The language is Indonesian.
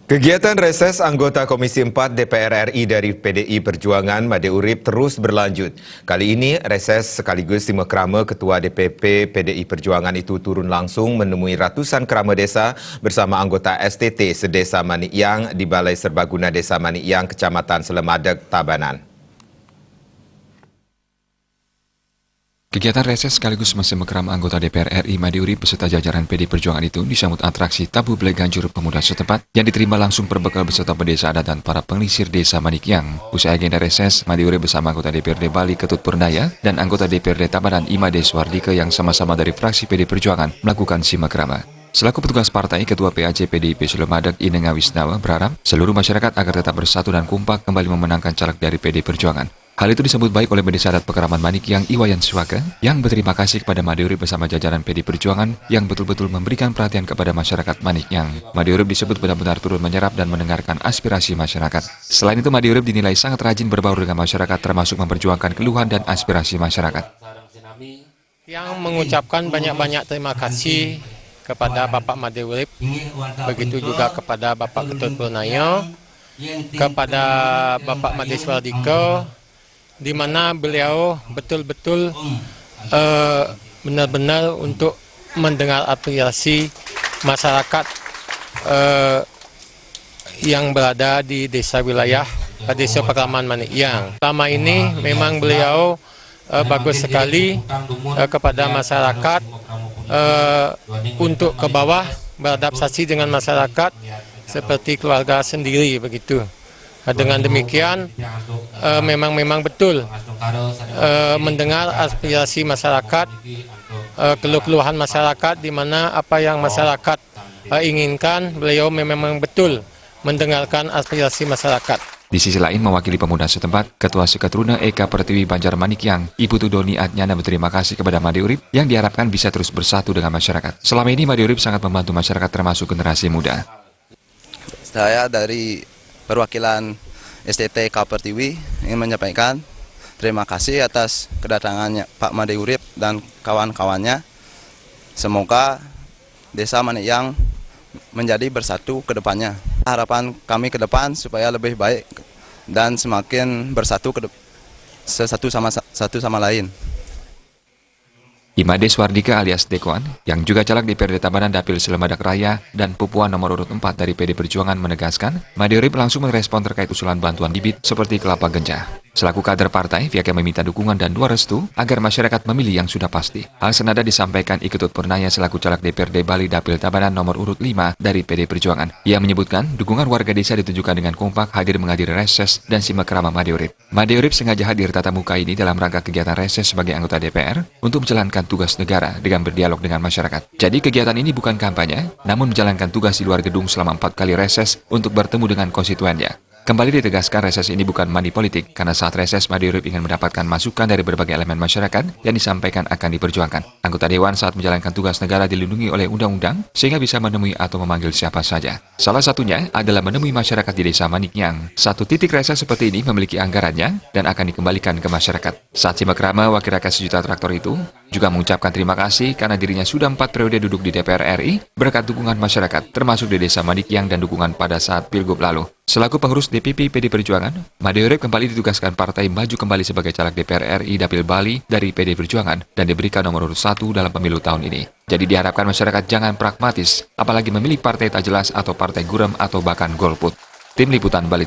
Kegiatan reses anggota Komisi 4 DPR RI dari PDI Perjuangan Made Urip terus berlanjut. Kali ini reses sekaligus Sima Krama Ketua DPP PDI Perjuangan itu turun langsung menemui ratusan krama desa bersama anggota STT Sedesa Manik Yang di Balai Serbaguna Desa Manik Yang, Kecamatan Selemadeg, Tabanan. Kegiatan reses sekaligus masa mekram anggota DPR RI Made Urip beserta jajaran PD Perjuangan itu disambut atraksi tabu belai ganjur pemuda setempat yang diterima langsung perbekal beserta pedesa adat dan para pengisir desa Manik Yang. Usai agenda reses, Made Urip bersama anggota DPRD Bali Ketut Purnaya dan anggota DPRD Tabanan Imade Swardike yang sama-sama dari fraksi PD Perjuangan melakukan simakrama. Selaku petugas partai, Ketua PAC PDIP Selemadeg Inenga Wisnawa berharap seluruh masyarakat agar tetap bersatu dan kompak kembali memenangkan caleg dari PD Perjuangan. Hal itu disambut baik oleh Pendesa Adat Pekeraman Manik Yang Iwayan Swaka yang berterima kasih kepada Made Urip bersama jajaran PD Perjuangan yang betul-betul memberikan perhatian kepada masyarakat Manik Yang. Made Urip disebut benar-benar turun menyerap dan mendengarkan aspirasi masyarakat. Selain itu, Made Urip dinilai sangat rajin berbaur dengan masyarakat termasuk memperjuangkan keluhan dan aspirasi masyarakat. Yang mengucapkan banyak-banyak terima kasih kepada Bapak Made Urip, begitu juga kepada Bapak Ketut Purnaya, kepada Bapak Made Swardike, di mana beliau betul-betul benar-benar untuk mendengar aspirasi masyarakat yang berada di desa wilayah Desa Pekeraman Manik Yang. Selama ini memang beliau bagus sekali kepada masyarakat untuk ke bawah beradaptasi dengan masyarakat seperti keluarga sendiri begitu. Dengan demikian memang betul mendengar aspirasi masyarakat, keluh-keluhan masyarakat, di mana apa yang masyarakat inginkan, beliau memang betul mendengarkan aspirasi masyarakat. Di sisi lain, mewakili pemuda setempat, Ketua Seketruna Eka Pertiwi Banjar Manik Yang, Ibu Tudoni Adnyana berterima kasih kepada Made Urip yang diharapkan bisa terus bersatu dengan masyarakat. Selama ini Made Urip sangat membantu masyarakat termasuk generasi muda. Saya dari perwakilan STT Eka Pertiwi ingin menyampaikan terima kasih atas kedatangannya Pak Made Urip dan kawan-kawannya. Semoga Desa Manik Yang menjadi bersatu ke depannya. Harapan kami ke depan supaya lebih baik dan semakin bersatu satu sama lain. Imade Swardike alias Dekoan, yang juga caleg DPRD Tabanan Dapil Selemadeg Raya dan Pupuan nomor urut 4 dari PD Perjuangan menegaskan, Made Urip langsung merespon terkait usulan bantuan bibit seperti kelapa ganja. Selaku kader partai, pihaknya meminta dukungan dan doa restu agar masyarakat memilih yang sudah pasti. Hal senada disampaikan Ketut Purnaya selaku caleg DPRD Bali Dapil Tabanan nomor urut 5 dari PD Perjuangan. Ia menyebutkan dukungan warga desa ditunjukkan dengan kompak hadir menghadiri reses dan simakrama Made Urip. Made Urip sengaja hadir tatap muka ini dalam rangka kegiatan reses sebagai anggota DPR untuk menjalankan tugas negara dengan berdialog dengan masyarakat. Jadi kegiatan ini bukan kampanye, namun menjalankan tugas di luar gedung selama 4 kali reses untuk bertemu dengan konstituennya. Kembali ditegaskan reses ini bukan money politik, karena saat reses Made Urip ingin mendapatkan masukan dari berbagai elemen masyarakat yang disampaikan akan diperjuangkan. Anggota Dewan saat menjalankan tugas negara dilindungi oleh undang-undang sehingga bisa menemui atau memanggil siapa saja. Salah satunya adalah menemui masyarakat di Desa Manik Yang. Satu titik reses seperti ini memiliki anggarannya dan akan dikembalikan ke masyarakat. Saat simakrama, wakil rakyat sejuta traktor itu juga mengucapkan terima kasih karena dirinya sudah 4 periode duduk di DPR RI berkat dukungan masyarakat, termasuk di Desa Manik Yang dan dukungan pada saat Pilgub lalu. Selaku pengurus DPP PD Perjuangan, Made Urip kembali ditugaskan partai maju kembali sebagai caleg DPR RI Dapil Bali dari PD Perjuangan dan diberikan nomor urut 1 dalam pemilu tahun ini. Jadi diharapkan masyarakat jangan pragmatis, apalagi memilih partai tak jelas atau partai guram atau bahkan golput. Tim Liputan Bali.